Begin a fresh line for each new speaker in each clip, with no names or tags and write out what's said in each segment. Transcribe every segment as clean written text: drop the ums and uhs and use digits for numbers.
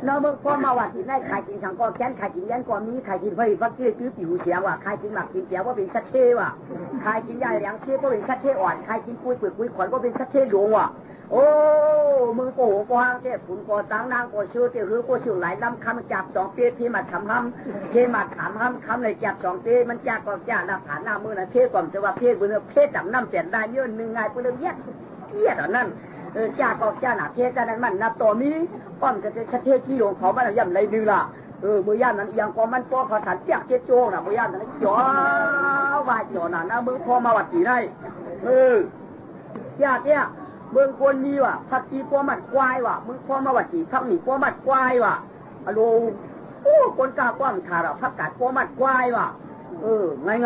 น้องเมื่อพ่อมาวัดที่ได้ขายกินทางก็แค้นขายกินยันก็มีขายกินไฟฟักเกี้ยจื้อผิวเสียว่ะขายกินหมักกินเสียว่าเป็นชัดเช่ว่ะขายกินยาเหลียงเช่ก็เป็นชัดเช่อ่อนขายกินปุ้ยเปลือกปุ้ยขวัญก็เป็นชัดเช่หลวงว่ะโอ้มือโกหกห้างเจ้ขุนก็ตั้งนางก็ชื่อเจ้าคือก็ชื่อหลายลำคำจับสองเปี้ยที่มาทำห้ำเทมาถามห้ำคำเลยจับสองเปี้ยมันจับก็จับหน้าผาหน้ามือนะเทก่อนจะว่าเพศบุญเพศดำน้ำเปลี่ยนได้เยอะหนึ่งไงเปลือกเย็ดอันนั้นจ้าก็จ้าหนาเพศจ้านั้นมันนับต่อมีป้อมจะชัดเทที่หลวงเขามันย่ำไรดื้อละมือย่านนั้นยังก็มันป้อเขาสันเปียกเจ็ดโจ้น่ะมือย่านนั้นจ่อว่าจ่อน่ะนะมือพอมาวัดจีได้ญาติเนี่ยเมืองคนนี้ว่ะพักจีป้อมัดควายว่ะมึงพ่อมาวัดจีพักหนีป้อมัดควายว่ะอะโลโอ้คนกล้าป้อมขาดพักกัดป้อมัดควายว่ะ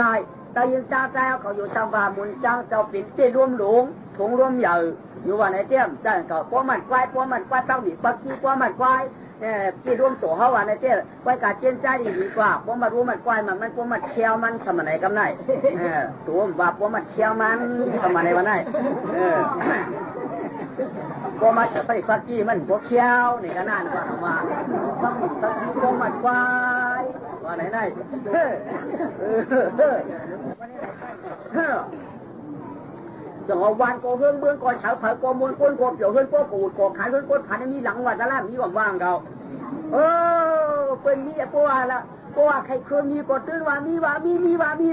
ง่ายๆแต่ยังจ้าแจ้วเขาอยู่ทำว่ามุนจ้างเจ้าปิ่นเตี้ยร่วมหลงถงร่วมใหญ่อยู่ว่าในเตี้ยมจ้างเขาป้อมัดควายพักหนีพักจีป้อมัดควายที่ร่วมตัวเขาว่าในเตี้ยไว้การเจนใจดีกว่าป้อมัดร่วมมัดควายมันป้อมัดเชียวมันสมัยไหนกันไหนตัวว่าป้อมัดเชียวมันสมัยไหนวันไหนก็มาจะใส่ฟักกี้มันพวกเขี้ยวนี่ก็น่านกว่ามาต้องก็มัดควายว่าไหนจังหวะวันก็เฮืองเบื้องก่อนเฉาเผาก็มวนก้นก็เปี่ยวเฮืองก็ปูดก็ขายเฮืองก็ผ่านมีหลังวัดละล่ามีว่างเราเป็นมีเพราะว่าใครเคยมีก็ตื่นว่ามี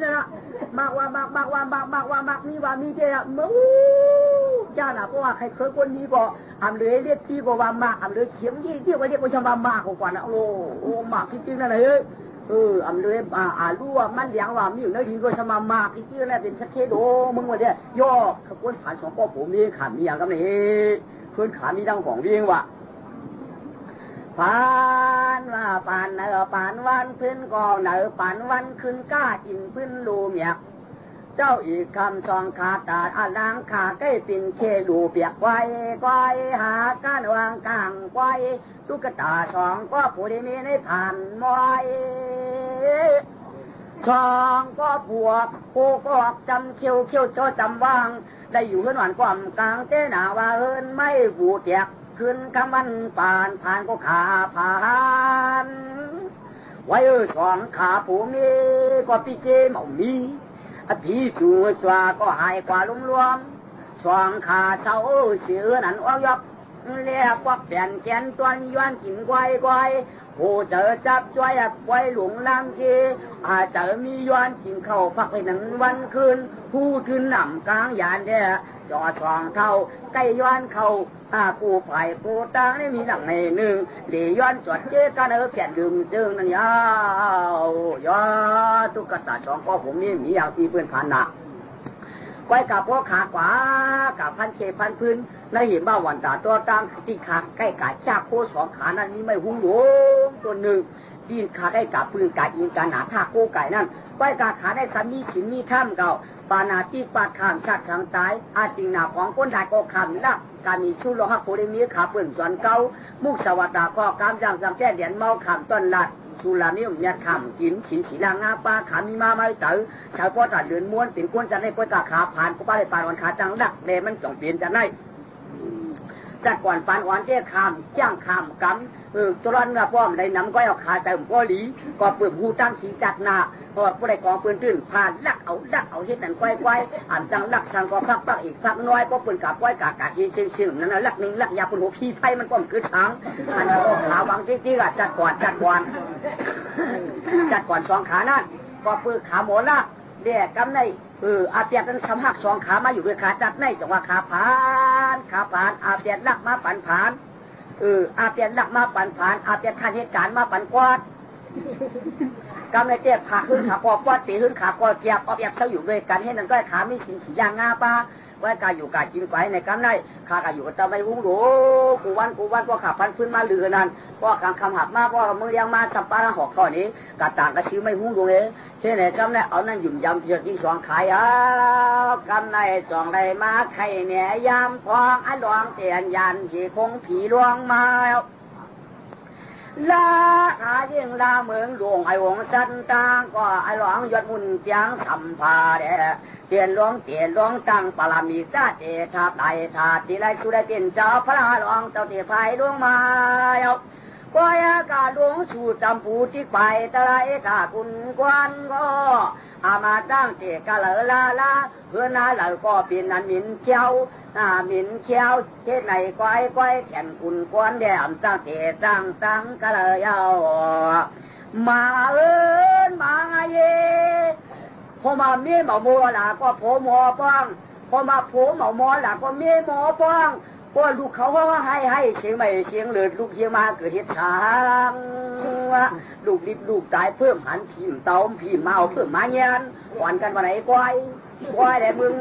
นะมากว่ามีว่ามีเจ้าเมื่อจ้าน่ะเพราะว่าใครเคยคนนี้ก็อำเลยเรียกที่ก็ว่ามากอำเลยเขียมยี่ที่ว่าเรียกว่าชาวบ้านมากกว่านะโอ้มากจริงๆนั่นเลยอำเลยรู้ว่ามันเลี้ยงว่ามีอยู่ในที่ก็ชาวบ้านมากจริงๆนั่นเป็นชักเคโดมึงว่าเนี่ยย่อขบวนผ่านสองก็ผมมีขามีอย่างกันนี่เพื่อนขามีดังของเรียงว่ะปานว่าปานเนอปานวันพื้นกองเนอปานวันขึ้นก้าอินพื้นลูเมียกเจ้าอีกคำสองขาตาอาล้างขาใกล้ปิ่นเคลูเปียกไว้ก้อยหาก้านวางกลางไว้ตุ๊กตาสองก็ผู้ที่มีในผ่านมอยสองก็บวกโคก็ออกจำเขี้ยวโจจำวางได้อยู่ขึ้นหวานความกลางเต้หนาว่าไม่บูเตียกขึ้นคำมันผ่านก็ขาผ่านไว้สองขาผู้มีก็พี่เจมเอามีอภิจูสวาก็หายกว่าลุ่มรวมสองขาเศร้าเสือนั่นอ้อยอกเรียกว่าเปลี่ยนแกนตัวย้อนกินไกวผู้เจอจับจ้อยไว้หลงลำกีอาจจะมีย้อนกินเข้าพักไปหนึ่งวันคืนผู้ขึ้นหนำกลางยานเดียจอสองเท่าใกล้ย้อนเข้ากูไผ่กูตางนี่มีหนังในหนึ่งเหลี่ยย้อนจดเจ๊กันเปลี่ยนดึงจึงนั่นยาวยอตุ๊กตาสองก็ผมนี่มีอย่างที่เพื่อนผ่านหนักไว้กับพวกขาขวากับพันเคพันพื้นแล้วเห็นว่าวันตาตัวตั้งที่ขาใกล้กาจากโคสองขานั้นนี่ไม่หุ้งหลงตัวหนึ่งดินขาใกล้กับปืนกายิงการหนาท่าโก้ไก่นั่นไว้กาขาได้สามีฉินมีถ้ำเก่าปานาที่ปาดขามชาติทางซ้ายอาจิงหนาของคนไทยก็ขามละการมีชุดโลหะโพลิมีขาปืนส่วนเก่ามุกสวัสดาก็กามจังจำแก้เหรียญเมาขามต้นลัดสุรามิวเนี่ยขามกินฉินสีลางาปลาขามีมาไม่เต๋อชาวพ่อตัดเดือนม้วนเป็นคนจะให้คนตาขาผ่านก็ป้าได้ปานวันขาจังดักเลยมันจ่องเปลี่ยนจะได้จัดก่อนปานอ่อนเจ้ขามจ้างขามกำตัวรันกับพ่อมได้นำก้อยเอาขาแต่ก็หลีก็เปิดหูตั้งสีจัดหนาพอผู้ใดกองปืนตื้นผ่านลักเอาเฮ็ดนั่นก้อยอ่านจังลักจังก็พักอีกพักน้อยก็ปืนกับก้อยกากเชิงนั่นลักหนึ่งลักยาปืนหัวพี่ไฟมันก็คือช้างอันนั้นก็ขาวังจี้ๆจัดก่อนสองขานั่นก็ปืนขาหมอละเรียกกำในอาเปียกนั้นทำหักสองขามาอยู่ด้วยขาจัดในจังว่าขาผ่านอาเปียกลักมาปั่นผ่านอาเปียกลักมาปั่นผ่านอาเปียกทันเหตุการณ์มาปั่นกวาดกำในเจ็บขาขึ้นขาปอกวาดตีขึ้นขาปอเกียบอาเปียกเขาอยู่ด้วยกันให้นั่นก็ขาไม่สินสียางงาปลาไว้กายอยู่กายกินไก่ในกำในขากายอยู่ตะไบวุ้งโหกูวันก็ขาพันพื้นมาเรือนั่นก็กางคำหักมากก็มือยังมาสัมปะหอกข้อนี้กาต่างกระชื้อไม่หุ้งโหเองเช่นไหนกำในเอานั่นหยุ่มยำเจือที่สองขายกำในจองได้มาไข่เนี่ยยำพองไอ้หลวงเตียนยันสีคงผีหลวงมาลาอายิ่งลาเมืองหลวงไอ้วงสันตางก็ไอ้หลวงยอดมุนเสียงสัมภาเดเตียนหลวงตั้งปรามีซาเจธาไตธาติไรสุดเตียนเจ้าพระหลวงเจ้าเทพายดวงมา ก้อยกาหลวงสู่จำปูที่ไปตะไลกาคุณกวนก็อามาตั้งเจกะเหลอลาเพื่อนาเหลอก็เป็นนันมินเขียวมินเขียวเทศในก้อยแขนคุณกวนแดมตั้งเจตั้งกะเหลอยาวมามาเยพอมาเมียหมอมัวล่ะก็โผหมอป้องพอมาโผหมอมอล่ะก็เมียหมอป้องพอลูกเขาว่าให้เสียงไม่เสียงเลยลูกเสียมาเกิดเหตุช้างลูกรีบลูกตายเพิ่มหันพิมเตาพิมเมาเพิ่มมาเงียนอ่อนกันวันไหนก้อยแต่มึง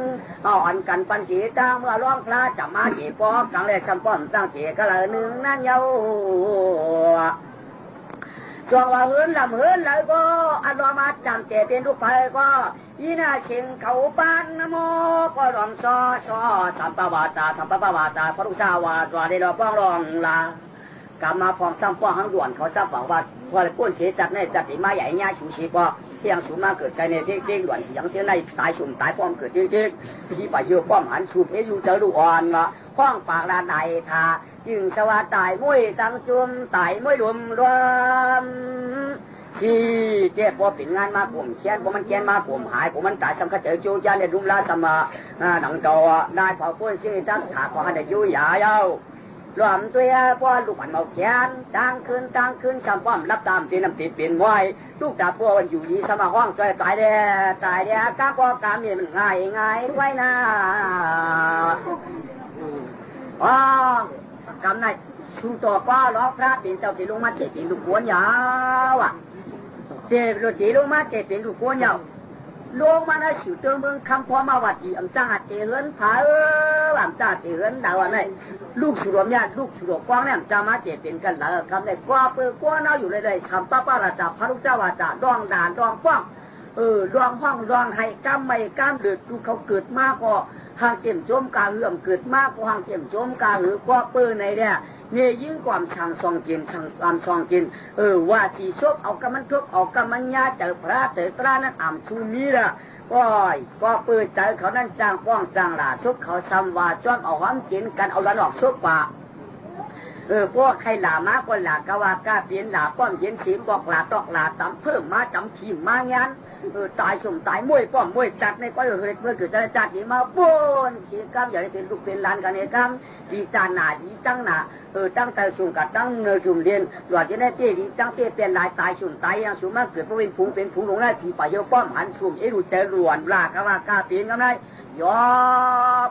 อ่อนกันปันสีตาเมื่อร้องพระจับมาเจ็บปอกกลางแรกจำป้อมสร้างเจก็เลยหนึ่งนั่นเยาช่วงว่าเหินเลยก็อันว่ามาจำเจเป็นลูกไฟก็ยีน่าเชิงเขาปานนโมก็ร้องซอสัมปวาตาพระลูกสาวาตัวได้รอป้องรองลากลับมาพร้อมซ้ำป้องทั้งด่วนเขาทราบว่าพอเลยป้นเสียจัดในจัดที่มาใหญ่ง่ายชูชีพอเที่ยงสูงมาเกิดกันในเที่ยงด่วนอย่างเที่ยงในตายสุ่มตายป้อมเกิดจริงที่ไปเยอะป้อมหันสูบอยู่เจอลูกอ่อนละคล้องปากลาไหนทาจึงสวัสดิ์ตายมวยตั้งจุ่มตายมวยรวมที่เจ็บพอปิดงานมาผมเชียนพอมันเชียนมาผมหายผมมันตายสำคัญเจอจูจานในรุ่มลาสมาหนังจอนายเผาปุ้ยซีตั้งขาขอให้ได้ยุ่ยาเย้ารวมตัวพ่อลูกมันเมาเขียนตั้งคืนจำป้อมรับตามตีน้ำติดเปลี่ยนไว้ลูกตาพ่อมันอยู่ดีสมาห้องใจตายเด้ก้าก็กามเนี่ยมันง่ายไว้นะกำนัยชูตัวป้าล้อพระเป็นเจ้าตีลงมาเจ็บเป็นลูกกวนยาวเจ็บรถตีลงมาเจ็บเป็นลูกกวนยาวลงมาในสิวเติมเมืองคำพอมาวัดดีอัมจ้าเจริญผาอัมจ้าเจริญดาวอะไรลูกสุรมญาติลูกสุรกว้างเนี่ยจะมาเจ็บเป็นกันแล้วคำในกว่าเปิดกว่าเน่าอยู่เลยคำป้าราชาพระลูกเจ้าวาจาดองด่านดองป้องดองห้องดองให้กำไม่กำเดือดดูเขาเกิดมากก็ทางเก็มโจมกาเหื่อมเกิดมากกว่าทางเก็มโจมกาหือกว่าเปิดในเนี่ยเนี่ยยิ่งกว่าช่างซองกินว่าที่ชกเอากำมันชกเอากำมันยาเจอพระเจอตรานั้นอ่ำชูนี้ละก็เปิดเจอเขานั่นจ้างป้องจ้างหลาชกเขาซ้ำว่าจ้องเอาหอมกินกันเอาละหลอกชกป่าพวกใครหลามากกว่าหลากว่ากล้าเปลี่ยนหลาป้อมเย็นสีบอกหลาตอกหลาตำเพิ่มมาจำขีมมายันตายสุ่มตายมวยป้อมมวยจัดในก้อยเมื่อเกิดจะจัดนี่มาป้นขีกำอย่าได้เป็นลูกเป็นหลานกันเองกำดีจานหนาดีตั้งหนาตั้งแต่สุ่มกับตั้งเนยสุ่มเรียนหลอดจะได้เตี้ยดีตั้งเตี้ยเป็นลายตายสุ่มตายยังสุ่มมาเกิดเป็นผงลงได้ผีป่าเยอะป้อมหันสุ่มรู้เจอหลวนหลากว่ากล้าเปลี่ยนกันได้ย่อ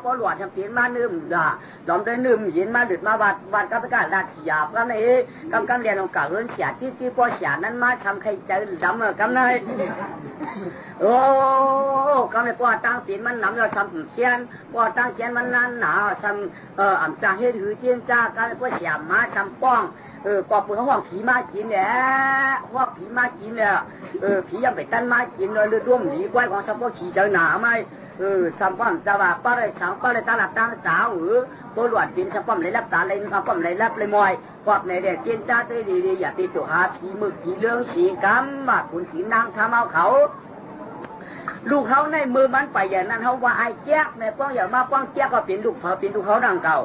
พอหลวดทำเปลี่ยนมานึ่มดอมได้นึ่มเย็นมาเดือดมาวัดกับประกาศราชยาบกันนี่กำเรียนของกาเฮิร์นเสียที่พอเสียนั้นมาทำใครเจอดำกำนี่กำในพอตั้งเปลี่ยนมันน้ำเราทำเชียนพอตั้งเชียนมันนั้นหนาทำอ่ำจ่าเฮ็ดหือเจียนจ้ากันพอเสียมาทำป้องก็เปิดห้องผีมากินเนี่ยห้องผีมากินเนี่ยผียังไปตั้นมากินเลยร่วมหนีไว้ของชาวบ้านขี่เจอหนาไหมสัมพันธ์จะว่าป้าเลยสังป้าเลยตาหลับตาสาวตัวหลวดเป็นสัมพันธ์เลยรับตาเลยสัมพันธ์เลยรับเลยมวยพวกในเด็กเจียนจ้าได้ดีอย่าตีตัวหาผีมึกผีเรื่องสีกำมาขุนสีนางทำเอาเขาลูกเขาในมือมันไปอย่างนั้นเขาว่าไอ้แจ๊กในป้องอย่ามาป้องแจ๊กก็เป็นลูกเขาดังเก่า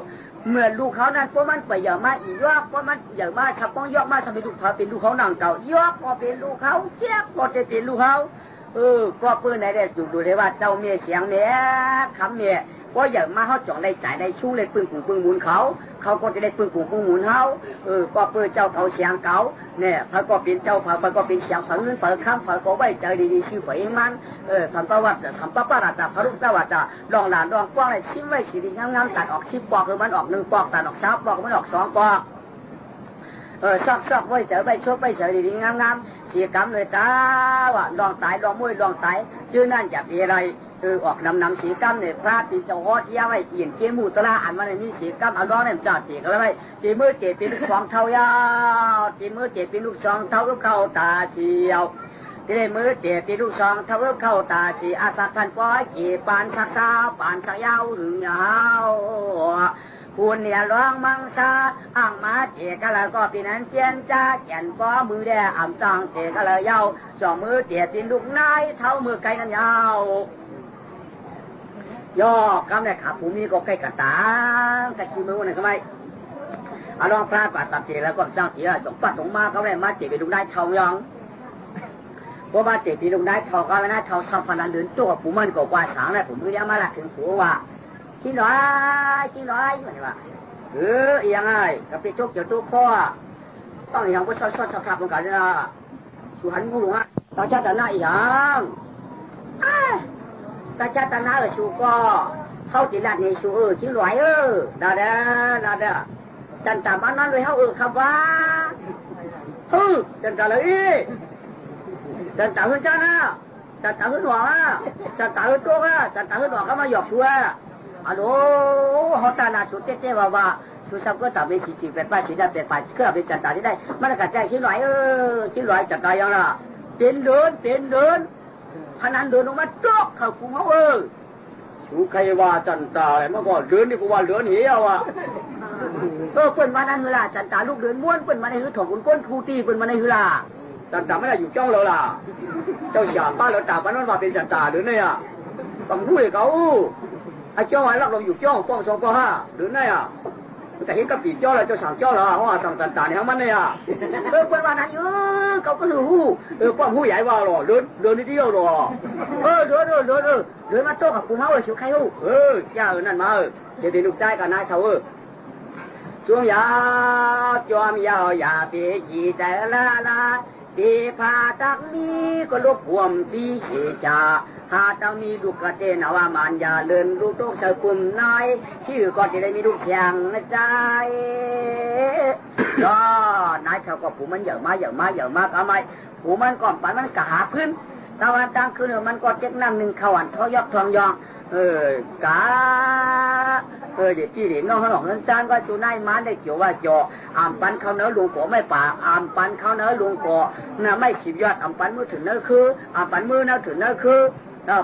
เมื่อลูกเขานั้นเพราะมันไปอย่ามาอียอกเพราะมันอย่ามาชักป้องยอกมาทำเป็นลูกเขาเป็นลูกเขาดังเก่ายอกก็เป็นลูกเขาแจ๊กก็จะเป็นลูกเขาก็เพื่อนในได้ดูเลยว่าเจ้าเมียเสียงเมียคำเมียก็อย่างมาเขาจ่อในจ่ายในชู้เลยปึ้งหมุนเขาก็จะได้ปึ้งหมุนเขาก็เพื่อเจ้าเขาเสียงเขาเนี่ยพระก็เป็นเจ้าพระก็เป็นเสียงฝังเงินฝังคำฝังก็ไว้ใจดีๆชื่อฝังมันทำประวัติทำประราชาพระลูกเจ้าว่าจะลองหลานลองป้องเลยชิ้นไว้สีดีงามๆตัดออก10 ปอกคือมันออก1 ปอกตัดออก3 ปอกมันออก2 ปอกซอกไว้เจอไปชกไปเฉยดีๆงามๆเสียกรรมเลยจ้าว่าลองตายลองมวยลองตายชื่อนั่นจะเป็นอะไรออกนำเสียกรรมเนี่ยพระปีเจ้าฮอดยาไว้เกี่ยนเกี่ยมูตระอันมันนี่เสียกรรมเอาล้อเนี่ยจ่าเสียกันไว้ตีมือเจ็บเป็นลูก2 เท่ายาวตีมือเจ็บเป็นลูก2 เท่าเข้าตาเฉียวตีมือเจ็บเป็นลูก2 เท่าเข้าตาเฉียอาสักกันป้อยเกี่ยปานชักก้าวปานชักยาวหรือยาวคุณเนี่ยร้องมังซาอ่างมาเจกะละก็ปีนั้นเจียนจ้าแก่นป้อมือแดอ่ำจังเจกะละยาว2 มือเจียตินลูกนายเท่ามือไก่นั้นยาวย่อกำเนี่ยขับผู้มีก็ไก่กระตากระชิมือวันไหนก็ไม่ อารมณ์พระกว่าตัดเจแล้วก็จ้างเสียสงปัดสงมาเขาได้มาเจ็บไปลุงได้เท่ายังเพราะมาเจ็บไปลุงได้เท่าก็ไม่น่าเท่าชาวพนันเดินตัวปู่มันก็กว่าสางเลยผมก็ยังมาหลักถึงผัวว่าชิ้นร้อยอย่างนี้ว่ายังไงกับไปชกเกี่ยวตู้ข้อต้องอย่างก็ชอบขับลงกันนะสุหันงูฮะตาชาตนาอย่างตาชาตนาชูก็เข้าจีรัดในชูชิ้นร้อยดาเด้อจันตาบ้านนั้นเลยเขาครับว่าจันตาเลยจันตาขึ้นจ้านะจันตาขึ้นหัวจันตาขึ้นโต๊ะจันตาขึ้นหัวเขามาหยอกชัวอะโหเขาตาหนาสุดเจ๊ว่าสุดสับก็ตัดไปฉีดไปฉีดได้ไปเครื่องไปจันตาที่ได้มันกระจายชิ้นร้อยชิ้นร้อยจันตายังล่ะเป็นเดินพนันเดินออกมาโจ๊กเขาคุมเขาชูใครว่าจันตาอะไรเมื่อก่อนเดินนี่กูว่าเดินเหี้ยวเปิ้นมานั่นคือล่ะจันตาลูกเดินม้วนเปิ้นมาในคือถงก้นทูตีเปิ้นมาในคือล่ะจันตาไม่ได้อยู่จ้องเราล่ะเจ้าฉาป้าเราตาบ้านนั้นว่าเป็นจันตาหรือเนี่ยต้องพูดให้เขาไอ้เจ้าไอ้ลักเราอยู่จ้องป้อง2 ป้อง 5หรือเนี่ยแต่เห็นกับปีเจ้าแล้วเจ้าสั่งเจ้าแล้วว่าสั่งจันตาในทั้งมันเนี่ยเปิ้นว่านั่นเขาก็รู้ป้องผู้ใหญ่ว่าหรอเดินนิดเดียวหรอเดินมาโต๊ะกับกูมาชิวใครเจ้านั่นมาเดี๋ยวลูกใจกับนายเขาช่วงยาวจอมยาวอย่าเปียจีแต่ละตีพาตักนี้ก็ลุกห่วมปีเขจาหาต้องมีลูกกระเตนว่ามันอย่าเลินลูกต้องเสกุมนายชื่อก็จะได้มีลูกแข่งนะใจก็นายเขาก็ผู้มันเยอะมาทำไมผู้มันก่อนปันมันกะหาพื้นตะวันตั้งคืนมันก็เจ๊กน้ำหนึ่งขวันทอยกทองยองกาเด็กที่เด็กน้องขนมนั้นจานก็จูนายมันได้เกี่ยวว่าจ่ออ่ำปันเขาเนื้อลุงก่อไม่ป่าอ่ำปันเขาเนื้อลุงก่อน่ะไม่สิบยอดอ่ำปันมือถึงเนื้อคืออ่ำปันมือเนื้อถึงเนื้อคือ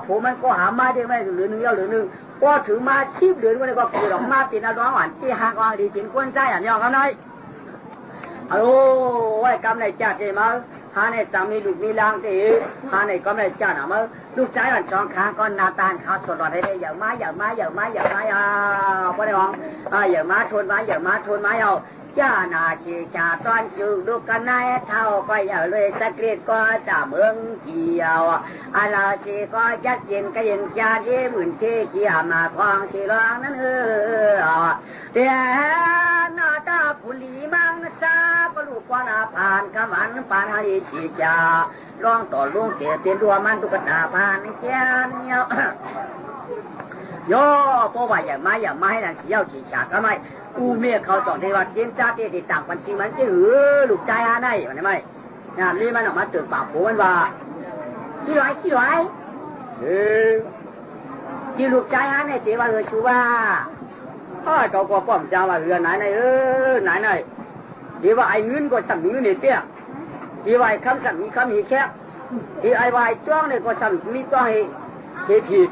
ผมมันก็หามาได้ไม่หรือ1 ยอดหรือ 1ก็ถือมาชีพเดือนก็เลยก็คือดอกมาปีนร้องหวานที่หักอ่อนดีกินก้นใจอันยองเขาหน่อยโอ้ไว้กำในจ่าเจมาหาในสามีลูกมีลางตีหาในก็ไม่จ่าหนามาลูกชายมัน2 ครั้งก็นาตาลเขาสดได้เลยอย่ามาพ่อได้หองอย่ามาทนมาเอาจ้านาชีจ่าตอนจูลูกกันนายเท่าก็อย่าเลยสะเกตก็จะเมืองเกี่ยวอาชีก็ยัดเย็นก็ยังจ่าที่หมื่นที่เขี่ยมาคลองสีร้องนั้นแต่หน้าตาผู้หลีมังซาก็ลูกกว่านาผ่านขมันปานให้ชีจ่าร้องต่อลุงเตี๋ยเตียนดัวมันตุกตาผ่านเจ้าเนี่ยโย่เพราะว่าอย่ามาให้นั่นเสียวฉีฉากก็ไม่กูเมียเขาจอดในวัดเจียนจ้าเตี้ยต่างปันชีมันจะลูกใจอาได้มันไม่งานนี้มันออกมาตื่นปากผมมันว่าขี้ร้ายจีลูกใจอาได้เตี้ยว่าชัวว่าเขาก็ป้อมจ้าว่าไหนไหนเดี๋ยวว่าไอ้เงินก็สั่งเงินเนี่ยเตี้ยเดี๋ยวว่าไอ้คำสั่งมีคำมีแค่เดี๋ยวไอ้ว่าไอ้จ้องเนี่ยก็สั่งมีจ้องให้ผิด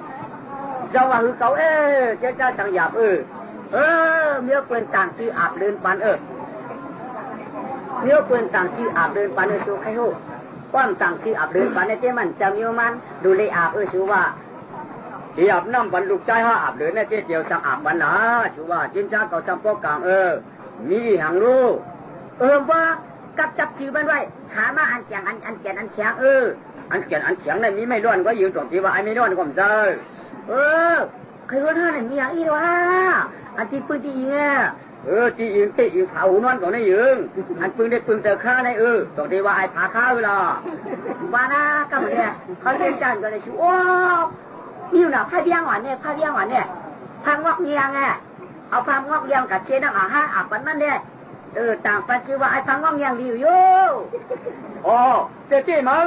เจ้าว่าคือเขาเจ้าสั่งหยาบเมื่อเปินต่างชื่ออาบเดินปันเมื่อเปินต่างชื่ออาบเดินปันสู้ใครฮู้ความต่างชื่ออาบเดินปันเนี่ยเจ้มันจำอยู่มันดูเลยอาบสู้ว่าเดี๋ยวน้ำปันลูกใจห้าอาบเดินเนี่ยเจ้เดียวสั่งอาบปันนะชูว่าจินจ้าเขาจำพวกกลางมีหางรู้ว่ากับจับชื่อมันไว้หามาอันเฉียงอันเฉียงอันเฉียงอันเฉียงเนี่ยมีไม่ร้อนก็ยืนตรงที่ว่าไอ้ไม่ร้อนก็ไม่ใช่ใครว่าท่านเนี่ยมีอย่างอีวะอันที่ปืนที่ยิงที่ยิงเผาหัวนอนก่อนได้ยิงอันปืนได้ปืนเตะข้าได้ตรงที่ว่าไอ้ผาข้าเวลาว่านะก็เหมือนเนี่ยเขาเล่นจันก็เลยชูโอ้มีอยู่หน่ะผ้าเบี้ยงหวานเนี่ยพังงอกเงียงไงเอาพังงอกเงียงกับเชนังอาบปันนั่นเนี่ยต่างปันคือว่าไอ้พังงอกเงียงดีอยู่เจ๊มั้ง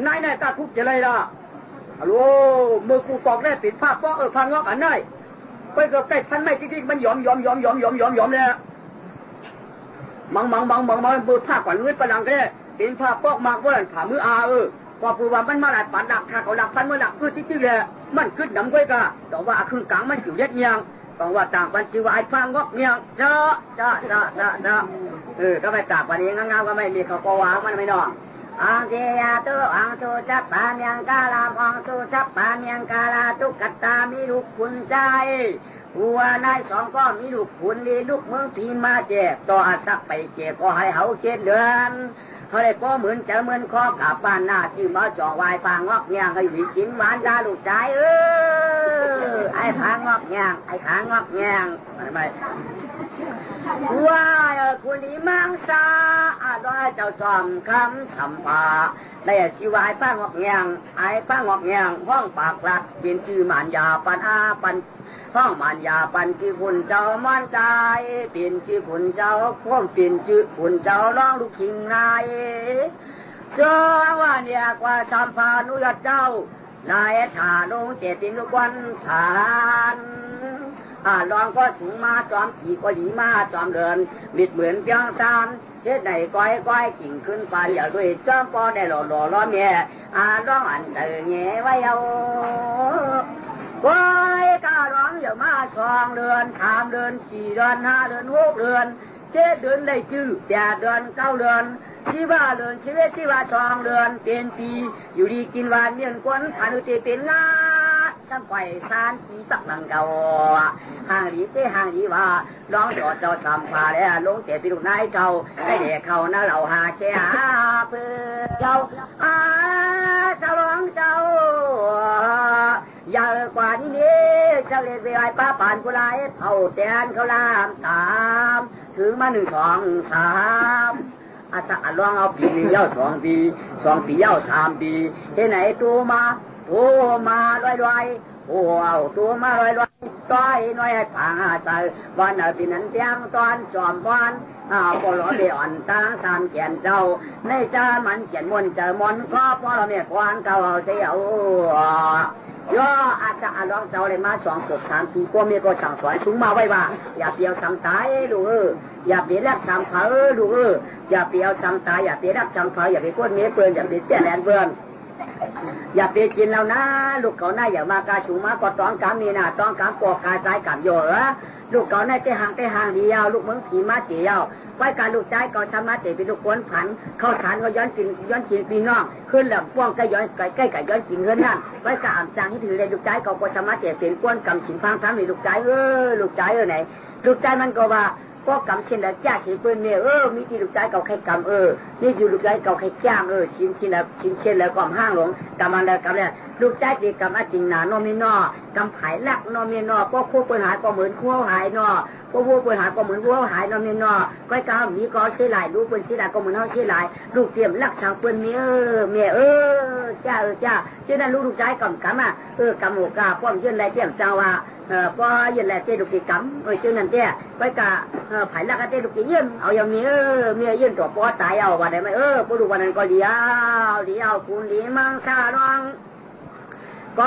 นายตาทุกจะเลยล่ะฮัลโหลมือกูกอกได้ติดผ้าป้อพังงอกอันไหนไปกับใกล้พันไม่จริงๆมันยอมเลยมังมือผ้ากว่าเงือกประดังแค่ติดผ้าป้อกมากว่าขามือพอพูดว่ามันมาหลายปันหลักถ้าเขาหลักพันเมื่อหลักคือจริงๆเลยมันขึ้นน้ำก้อยกะแต่ว่าคือกลางมันอยู่ยัดเงียงต้องว่าต่างปันชื่อว่าไอ้พังงอกเงียงจ้าก็ไปต่างปันเองงามๆก็ไม่มีเขาก็วางมันไม่นอนอังเทียตุอังสุจัปปาเมียงกาลาอังสุจัปปาเมียงกาลาตุกัตตามีลูกคุณใจ หัวนายสองก็มีลูกขุนลีลูกเมืองผีมาแจกต่ออาสักไปแจกก็ให้เขาเช็ดเดือนเขาได้ก็เหมือนเจอเหมือนคอกลับบ้านหน้าที่มาจ่อวายฟางงอกแงงให้วิกินหวานดาลูกชายไอ้ผางอกแงงไอ้ผางอกแงงทำไมว่าคุณลีมังซาดอยเจ้าจอมคำสัมภาได้ชีวายป้างอกแงงไอ้ป้างอกแงงห้องปากหลักเป็นชื่อมานยาปันอาปันห้องมานยาปันชื่อคุณเจ้ามันใจเป็นชื่อคุณเจ้าข้อมเป็นชื่อคุณเจ้าร้องลูกขิงนายเจ้าว่าเนี่ยกว่าสัมภานุยเจ้านายถาลงเจตินลูกวันฐานลองก็สูงมาจอมขี่ก็หลีมาจอมเดินบิดเหมือนเพียงตามเช็ดไหนก้อยขิงขึ้นไปอย่าด้วยจอมปอได้หล่อล้อเมียร้องอันเตอเงี้ยไว้เอาก้อยการ้องอย่ามาช่องเดือน3 เดือน4 เดือน5 เดือน6 เดือน7 เดือนได้ชื่อ8 เดือน9 เดือน15 เดือนชีวิตชีวาช่องเดือนเป็นปีอยู่ดีกินวันเนียนกวนผ่านอุติเป็นงาช่างไฟซานจีปักนังเก่าห่างดีเต้ห่างดีว่าร้องจอดเจ้าสัมภาแล้วลงเจ็บปีลูกนายเก่าให้เด็กเขาน่าเราหาแค่เพื่อเจ้าเจ้าร้องเจ้าอย่ากว่านี้นี่เจ้าเล่นไปไอ้ป้าป่านกุลายเผาแตนเขาลามตามถึงมา1 2 3อาสาลองเอาปี1เย้า2 ปี2 ปีเย้า3 ปีที่ไหนตัวมาลอยโอ้เอาตัวมาลอยต้อยน้อยทางใจวันที่นั้นเตียงตอนจอมวันพอเราเดือนตาสามเขียนเจ้าในจ้ามันเขียนมนเจอมนก็พอเราเนี่ยควานเก่าเสียวย่ออาจจะลองเจ้าเลยมา2 เกือบ 3 ปีก็มีก็สั่งสอนสูงมาไว้ว่าอย่าเปียวสังตายดูอย่าเปียรักสังเผาดูอย่าเปียวสังตายอย่าเปียรักสังเผาอย่าไปก้นเมียเปื่อนอย่าไปเตี้ยแลนเปื่อนอย่าไปกินแล้วนะลูกเขาหน้าอย่ามากาชูมาก็ต้องการมีนะต้องการปอกกาใจกับโยลูกเขาหน้าเตะห่างเดียวลูกเมืองผีมาเจียวไว้การลูกใจก็ชำมาเตะเป็นลูกคนผันเข้าฐานก็ย้อนกินปีน้องขึ้นแล้วป้องใกล้ย้อนใกล้ย้อนกินเงินนั่นไว้การอ่ำจางให้ถือเลยลูกใจก็ชำมาเตะเป็นก้นกำฉินฟังทั้งมีลูกใจลูกใจไหนลูกใจมันก็ว่าก็กำเช่นแล้วจ้าเฉยเปิ้ลเนี่ยมีที่ลูกใจเก่าใครกำนี่อยู่ลูกใจเก่าใครจ้างชิ้นเช่นแล้วก็ห้างหลงกำมันแล้วกำเนี่ยลูกใจจีกำอาจิงหนาโนมินอกำไผ่ลักโนมินอก็คู่เปิ้ลหายก็เหมือนคู่หายนอก็คู่เปิ้ลหายก็เหมือนคู่หายโนมินอก็กำมีก็เชื่อหลายลูกเปิ้ลเชื่อหลายก็เหมือนเขาเชื่อหลายลูกเตรียมลักชาวเปิ้ลเมียจ้าเชื่อนั้นลูกใจกำกำหัวกาป้อมเชื่อไรเตรียมเจ้าว่าพอยืนแหละเตะลูกกีกำชื่อนั้นเตะไปกะไผ่ลักเตะลูกกียืนเอาอย่างนี้เมียยืนตัวปอตายเอาวันไหนไหมพอดูวันนั้นก็เดียวคุณดีมังคาร้องก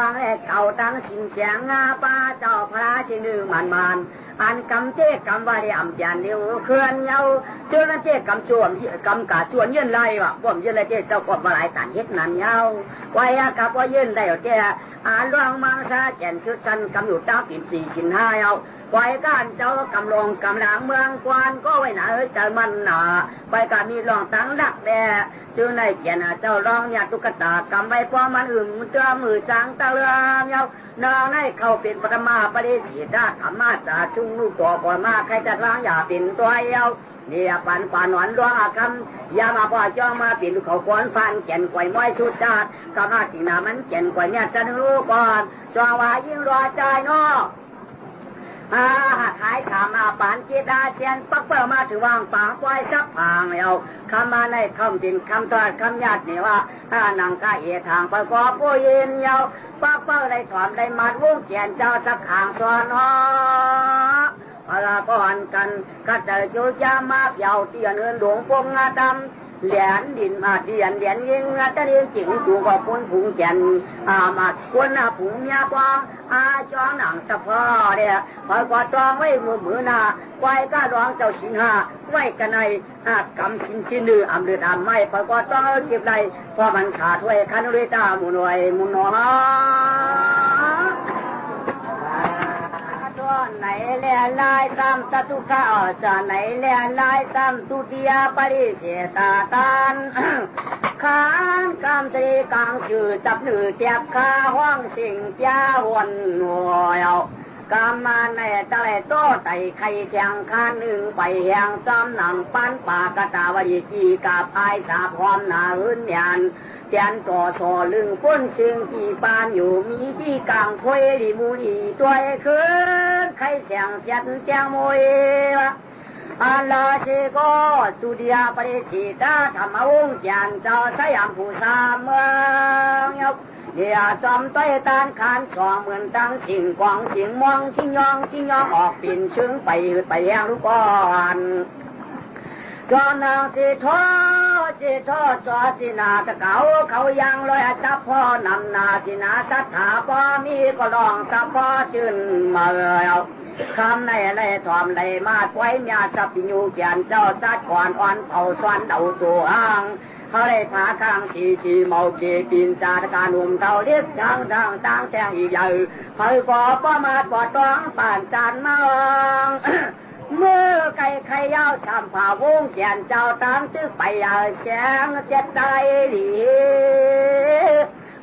องแอเก่าตั้งสินเสียงป้าเจ้าพระชินือมันอันกำเจ๊กำว่าได้อ่ำจานเดียวเคลื่อนเยาเจ้านั่นเจ๊กำจวนที่กำกาจวนยืนไล่ว่ะพวกยืนไล่เจ๊เจ้ากบมาหลายตันเฮ็ดนั่นเยาไว้กับว่ายืนได้เจ๊ร่วงมังซาแก่นชุดกันกำอยู่ตาปิ่น4 กิน 5เอาไว้การเจ้ากำลงกำหลังเมืองกวนก็ไว้หนาใจมันหนาไปกามีรองตั้งดักแด่ชื่อในเกียรเจ้ารองยาตุกตากำใบพอมันเจ้ามือจังตะเลือมเยานางในเข้าเป็นปฐมาปฏิสิทธาธรรมะจะชุ่งลูกตัวก่อนมาใครจะล้างอย่าเป็นตัวเยาเนี่ยปันหนอนร้องอาคำยามาพ่อจ้องมาเป็นลูกเขาก้อนฟันแก่นไกวม้อยชุดจัดกำหน้าจริงนะมันแก่นไกวเนี่ยจะรู้ก่อนจองว่ายิ่งรอใจนอขายขามปานจีดาเชียนปักเปิลมาถือวางปางควายซับผางแล้วคำมาในคำเป็นคำตรัสคำญาติเนี่ยว่านังกาเอทางประกอบผู้เย็นเยาปักเปิลได้ถอนได้มัดวงเขียนเจ้าสักขางซ้อนพระก่อนกันก็จะจุจามาเปียวเตียนเงินหลวงพงงาดำเหรียญดินมาเหรียญยิงจะเรียนจิ๋งดูกับคนผงแก่นมาคนผงเมียปองจ้องหนังสะพอเนี่ยพอกอดจองไว้มือหน้าไว้ก็ร้องเจ้าสิงหาไว้กันในกำชิ้นดื้อเลือดไม่พอกอดจองเก็บไรพอมันขาดถ้วยคันเรตามุนวยมุนหนอไหนแลลายตามตตุข้าจะไหนแลลายตามตุติยาปริเสตาตานข้างกามตรีกลางชื่อจับหนือเจ็บข้าห้องสิงจ้าวนหัวเอา กามาในตะเลโตไตไข่แทงคานหนึ่งไปแหงจอมหนังปันป่ากะตาวดีกีกับไอสาพร้อมนาอื่นยันเตียนต่อสอลึงพ้นซึ่งที่ปานอยู่มีที่กลางถ้วยดีมูดีตัวคืนไข่แทงเสียนแจงมวยอัลลาเชโกตุเดียปริจิตาธรรมวงศ์ยันเจ้าสยามผู้สามเมืองยกเดียจอมต้อยตานขานสองเหมือนตั้งสิ่งกวางสิ่งมองทิ้งยองออกปิ่นชึงไปแห้งลูกก่อนจอมนางสิท้อจอสินาตะเขายังลอยจับพ่อนำนาสินาสัทธาพ่อมีก็ลองสับพ่อจืนมาแล้วคำในทอมในมาดไว้ญาสับปิญูเขียนเจ้าจัดก่อนอ่อนเผาสวนเดาตัวอ่างเขาได้พาข้างชีเมาเกปีนจาตการหุ่มเท่าเล็กต่างแทงอีกใหญ่เผยก่อป้อมาปอดต้องป่านจานมาเมื่อไก่ยาวชำผ่าวงเขียนเจ้าตามตึกไปแสงเจ็ดใจดี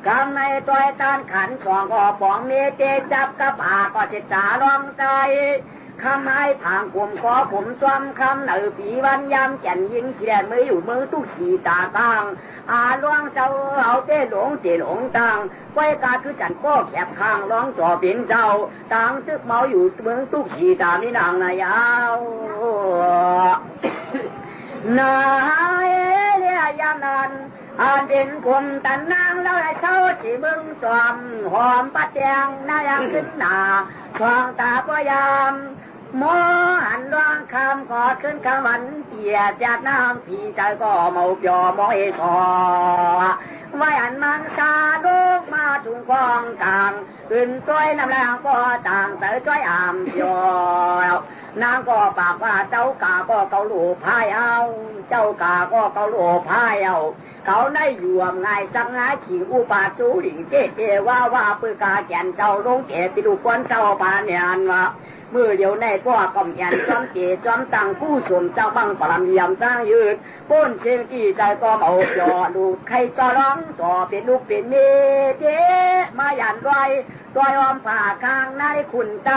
กำในตัวตานขันสองก็ปองเมเจจับกระผาก็จะจ่าลองใจคำไม้ผางกลุ่มขอผมจอมคำหนือผีวันยามแก่นยิงเขียนมืออยู่มือตุกสีตาตั้งล่วงเจ้าเอาเต้หลงตังไว้กาคือจันก็แคบข้างร้องจ่อเป็นเจ้าตังซึกเมาอยู่มือตุกสีตานี่นางนายาวนาเลียยามนั้นเป็นคนตันนางแล้วให้เช้าที่มึงจอมหอมปัดแดงหน้ายังขึ้นหน้าช่องตาพยามมอหันร้องคำกอดขึ้นคำวันเปียจากน้ำผีใจก็เมาเปียวมอยชอไว้อันมันกาลูกมาถุงฟองต่างขึ้นต้วยน้ำแรงก็ต่างแต่จ้อยอ่ำเปียวนางก็ปากว่าเจ้ากาก็เกาลูกพายเอาเจ้ากาก็เกาลูกพายเอาเขาได้อยู่ไงสังหาขิงอุปาจูหลิงเจว่าปือกาแก่นเจ้าลงเกปิดูควนเจ้าปานเนียนว่ามือเดียวในพ่อกำยันจอมเจจอมตังผู้สมเจ้าบังปรามยำสร้างยืดป้นเชียงกี่ใจก็เมาจอดูใครจอร้องต่อเป็นลูกเป็นเมเจมาหยันไรตัวออมผ่าข้างหน้าได้ขุนใจ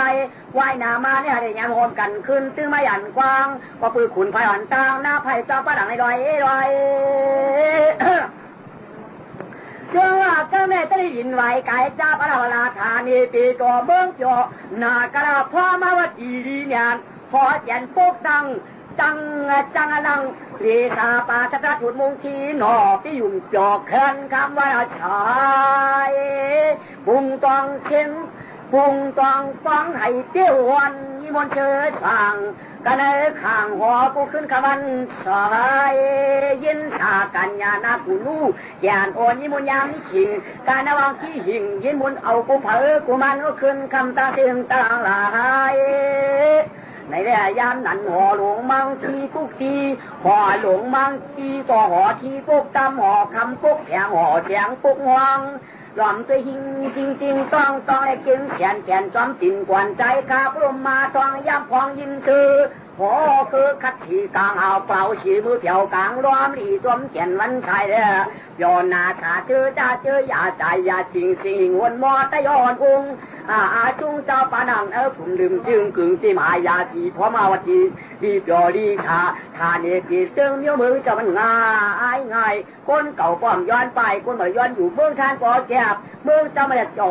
ว่ายน้ำมาเนี่ยได้ยามโฮมกันขึ้นซึ่งมาหยันกว้างก็ปืนขุนไผ่อ่อนต่างหน้าไผ่เจ้าประดังในดอยเจ้าว่าเจ้าแม่จะได้ยินไหวไก่จ้าพระราธานีปีก่อเบื้องจ่อหน้ากระพ่อมาว่าดีเนี่ยพอแจนพวกจังลังเรียกาปาสะถุนมุงทีหนอที่ยุ่งจอกแขนคำว่าชายปุงตองเช่นปุงตองฟังให้เตี้ยววันยี่มนเชิดฟังกันในข้างหัวกูขึ้นขวันสายยินชากันยานากูลู่ยานอ่อนยี่มนยามนิชิงการนวังขี้หิงยินมนเอากูเผอกูมันก็ขึ้นคำตาเสียงต่างหลายในแร่ยามนั้นห่อหลงมังทีกุกทีห่อหลงมังทีก็ห่อทีกุกตำห่อคำกุกแผงห่อแจงกุกหวงหล่อมตัวหิงจริงต้องไอ้เก่งแขนจอมติ่นกวนใจข้าพรมมาต้องย่ำพองยินคือโหคือคัดที่กลางเอาเปล่าฉีมือเผียวกลางล้อมดีจอมเขียนวันชายเนี่ยย้อนหน้าตาเจออย่าใจอย่าจริงวนมอตะย้อนอุ้งจุงเจ้าปานังผมลืมจึงกึ่งที่มายาจีพอมาวัดจีดีเปียวดีชาทาเนตีเติมเมียวมือจะมันง่ายคนเก่าป้อมย้อนไปคนใหม่ย้อนอยู่เบื้องทานก่อแก็บเมืองจะมาจ่อ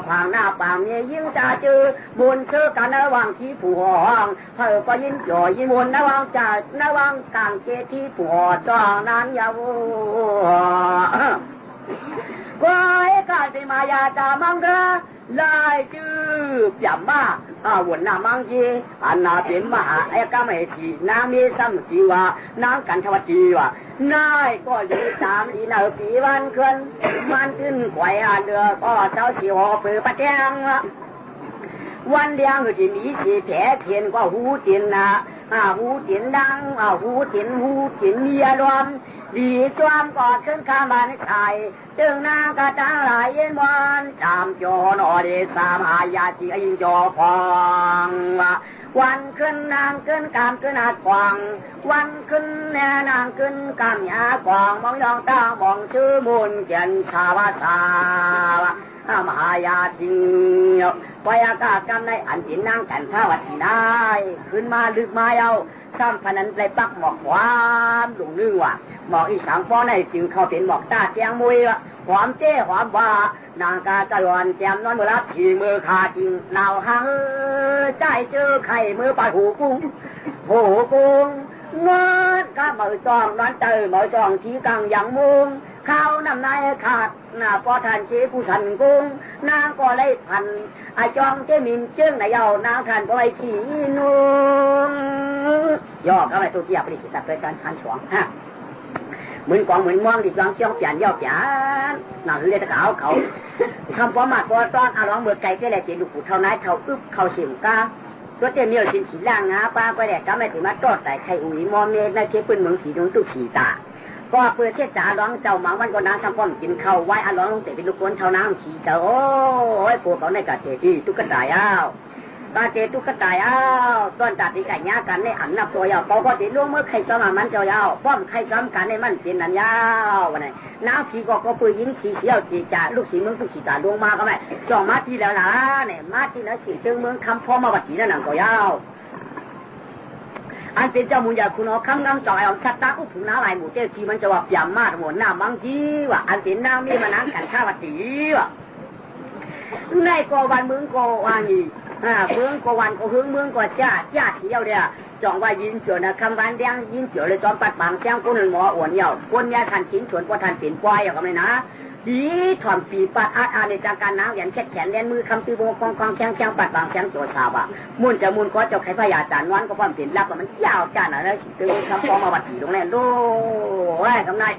ผางหน้าปางเนี่ยยิ่งจะเจอบุญเชื่อกันระวังที่ผู้ห้องเธอก็ยิ่งจ่อยิ่งบุญระวังกลางเจที่ผู้ห้อจ้องนั้นยาวก็ให้การที่มายาจามังกะลายจืบยำมาวนนามังจีอันนาเป็นมหาเอกไม่ชีนามีสัมจีวานางกันทวจีวานายก็อยู่ตามอีนาปีวันเกินมันขึ้นไหวเดือก็เจ้าสีหอปือปะแจงวันเลี้ยงที่มีสีแผลเทียนก็หูจินนะหูจินดังหูจินเมียรวมดีจวมกอดขึ้นข้ามันชายจึงนางกระจางหลายเย็นวันจามจอนอดีสามหายาจีอิงจอพอง วันขึ้นนางขึ้นกามขึ้นอาควางวันขึ้นแน่นางขึ้นกามยากวางมองยองตามองชื่อมูลเกียนชาวาสามหายาจริงปยากากรรมในอันจินนางกันท่าวัดที่ได้ขึ้นมาลึกมาเอาซ้ำพนันเลยปักหมอกความหลงนึงว่ะหมอกอีสามป้อในจึงเขาเป็นหมอกตาเตียงมวยว่ะความเจ้ความว่านางกาจรวนแจมนอนมือรับทีมือขาจริงหนาวหางใจเจอไข่มือปาดหูกุ้งหูกุ้งเงินก็มือจองนอนเตยมือจองที่กลางอย่างมุงข้าวนำนายขาดหน้าปอทันเจ้ผู้สันกุ้งนางก็เลยพันไอจองเจ้มินเชื่องในเยานางทันก็ไปขี่นุ่งย่อก็ไปตัวเกี่ยวไปดิสัตว์เป็นการพันฉวงฮะเหมือนกองเหมือนม่วงดิบลองจ้องเปลี่ยนย่อเปลี่ยนหนังเรียกเขาทำพอมาพอตอนอารมณ์เมื่อไก่ก็เลยเจดูกูเท่านั้นเท่าอึบเขาเสียงก้าตัวเจมีสินสีล่างนะป้าก็แดกก็ไม่ถึงมาตอดใส่ไข่อุ้ยมอมเมฆในเก็บปืนเมืองสีดวงตุกสีตาก็เปิดเทศจ่าร้องเจ้าหมังวันก็นางทำป้อมกินข้าวไหวอารมณ์ลงเตะเป็นลูกคนเท่านั้นขี่เจ้าโอ้ยพวกเขาในกาเตที่ตุ๊กตาอ้าวกาเตตุ๊กตาอ้าวต้นตัดที่ไก่ย่ากันในอันนับตัวยาวเขาก็ติดล่วงเมื่อไข่ซ้อมมันเจ้ายาวป้อมไข่ซ้อมกันในมันเป็นนันยาววันไหนน้ำผีก็ปืนยิงขี่เชี่ยวขี่จ่าลูกสีเมืองตุกสีตาลงมาก็ไม่จ่อมาที่แล้วนะเนี่ยมาที่แล้วสีเติงเมืองคำพ่อมาบัดนี้นั่นก็ยาวอันเป็นเจ้ามุญญาคุณเอาคำงำจ่อยเอาชัดตาอุผูน้าลายหมูเจ้าทีมันจะว่าย่ำมาหมดหน้าบางทีว่ะอันเป็นนางมีมานั่งกันข้าววัดตีว่ะในกวันเมืองกวันนี้เมืองกวันก็หึงเมืองก็จ้าเที่ยวเดียจองว่ายินเจียวนะคำวันแดงยินเจียวเลยจอมปัดปังแจ้งคนหนึ่งหมออ้วนเหี่ยวคนยาทันชิ้นชวนก็ทันเปลี่ยนปล่อยอย่างไรนะดีถ่อมปีปัดอาในจากการน้ำแขนแขนเลี้ยนมือคำตีโบกองแข้งปัดบางแข้งตัวสาวอ่ะมุ่นจะมุ่นก็จะใครพยาจานวันก็ความเปลี่ยนรับมันยาวจานอะไรตึงคำฟองมาบัดผีตรงนั้นด้วยคำนาย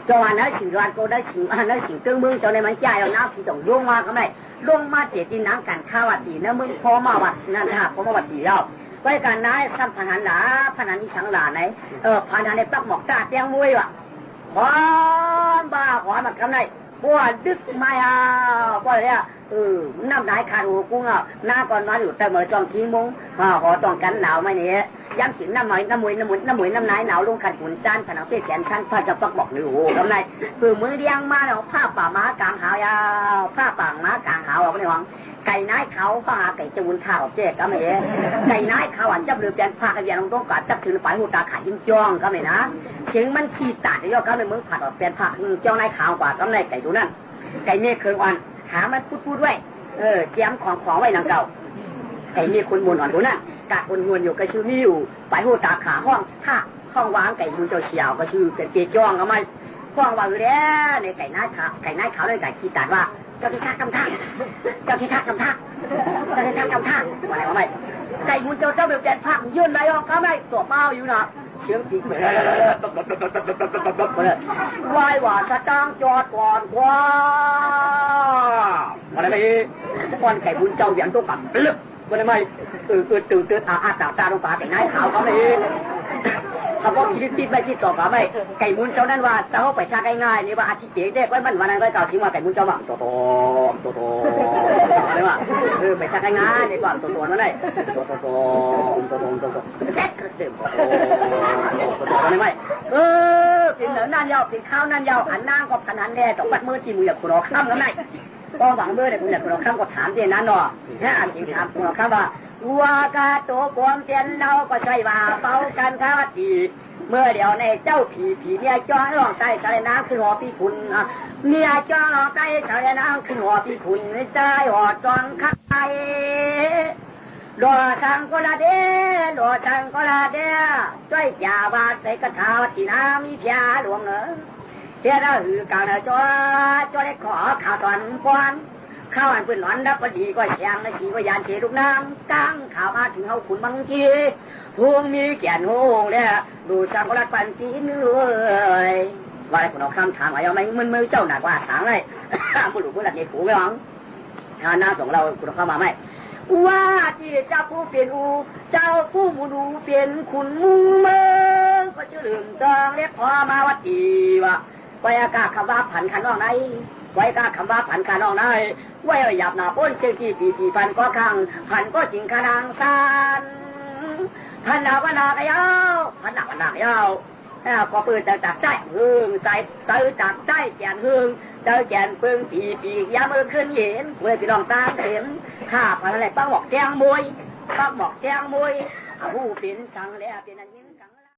จวันนั้นสิ่งวันก็ได้สิ่งอันนั้นสิ่งตึงมึงเจ้าในมันใจเอาน้ำผีต้องล่วงมาก็ไม่ล่วงมาเสียดินน้ำกันข้าววัดผีนะมึงพอมาวัดนั่นท่าพอมาวัดผีแล้วไว้การน้าซ้ำพนันหลาพนันอีสังหลาไหนพนันในปักหมอกตาเตียงมวยว่ะความบ้าความมันคำไหนบัวดึกไม่เอาบัวเนี่ยน้ำไหลขาดหูกุ้งอ่ะหน้าก่อนมาอยู่แต่เมื่อจองทิ้งมุ้งขอต้องกันหนาวไม่เนี่ยย้ำถึงน้ำหน่อยน้ำมวยน้ำไหลหนาวลงขัดหุ่นจานผนังเส้นแขนชั้นผ้าจะปักบอกหรือโอ้คำไหนคือมือเดียงมาแล้วผ้าป่าม้ากลางหาวยาวผ้าป่าม้ากลางหาวเอาไปหวังไก่น้ายเขาข้าหาไก่จะวุ้นข้าวเจ๊ก็ไม่ไก่น้ายเขาอันจับเรือแกนผ้ากระเบียนลงต้องกัดจับถือไปหูตาขายิ่งจ้องก็ไม่นะเสียงมันขี้ตัดย่อก็ไม่เหมือนผัดออกเป็นผ้าจ้องนายขาวกว่าก็ไม่ไก่ดูนั่นไก่เมฆเคยอ่อนหามันพูดไว้เจียมของไว้นางเก่าไก่เมฆคนมูลอ่อนดูนั่นกาดคนงวนอยู่ก็ชื่อมิวไปหูตาขาห้องวางไก่มูลเจ้าเฉียวก็ชื่อเป็นเกจ้องก็ไม่ห้องวางอยู่แล้วในไก่น้ายขาวเลยไก่ขี้ตัดว่าเจ้าที่ท่าคำท่าอะไรวะไม่ไก่มูลเจ้าเบลแกนผักยื่นไรออกก็ไม่ตัวเป้าอยู่นะเสียงปีกเหมือนวายหวานสตางจอดก่อนว้าอะไรไม่ก้อนไก่มูลเจ้าอย่างตัวปั่นลึกอะไรไม่ตื่นอาตาลงปากไก่น้ายขาวก็ไม่คำว่าคิดติดไม่คิดต่อก็ไม่ไก่มูลเจ้านั่นว่าเจ้าไปชักง่ายๆนี่ว่าอาชีพเด็กไว้มันวันนั้นก็เก่าทิ้งว่าไก่มูลเจ้าบ้างโตอะไรวะไปชักง่ายๆนี่ก่อนตัวนั่นเลยโตแจ๊กกระเดื่มอะไรไม่เป็นเหนือนั่นยาวเป็นข้าวนั่นยาวอันนั่งก็พนันแน่ต่อปัดมือที่มืออยากคุณเอาข้ามแล้วไงก็หวังเมื่อเนี่ยคุณอยากคุณเอาข้ามก็ถามที่นั้นเนาะแค่อ่านสิ่งถามคุณเอาข้ามว่าวัวกาโตกวมเตียนเราก็ใช่ว่าเป่ากันข้าวตีเมื่อเดี๋ยวในเจ้าผีเนี่ยจ้องร้องใต้ทะเลน้ำขึ้นหัวพี่คุณเนี่ยจ้องร้องใต้ทะเลน้ำขึ้นหัวพี่คุณใจหัวจ้องข้าไอ้ดอทังก็ละเด้ช่วยจ่าบาดใส่กระถาที่น้ำมียาหลวงเนอะเจ้าเราหือการจ้าได้ขอข่าวสอนปอนข้าวอันปืนหนอนดับพอดีก็แข็งและขี่ก็ยานเชลูกน้ำตั้งข่าวมาถึงเอาขุนบางทีพวงมีแก่นโง่เนี่ยดูสังกรัดปันจีนเลยว่าอะไรคุณเอาคำถามอะไรไม่มือเจ้าหนักว่าถามเลยผู้หลุดผู้หลักในผูไม่หวังถ้าหน้าส่งเราคุณเข้ามาไหมว่าที่เจ้าผู้เปลี่ยนเจ้าผู้มูดูเปลี่ยนขุนมุงเมืองก็จะลืมจองเล็กพอมาวัดอีวะ ไว้อากาศคำว่าผันขันน้องไหนไว้อากาศคำว่าผันขันน้องไหนไว้หยาบหนาป้นเจ้าที่ปีพันก็ขังผันก็จริงขนางซานพันหนาวนาขยาวพันหนาวนาขยาวก็ปืนจากใจหึงใจเตอจากใจแกนหึงเจอแกนปึงปียามือขึ้นเห็นเมื่อพี่น้องตาเห็นข้าพันอะไรป้าบอกแจ้งมวยป้าบอกแจ้งมวยผู้เป็นสังแล้วเป็นอันนี้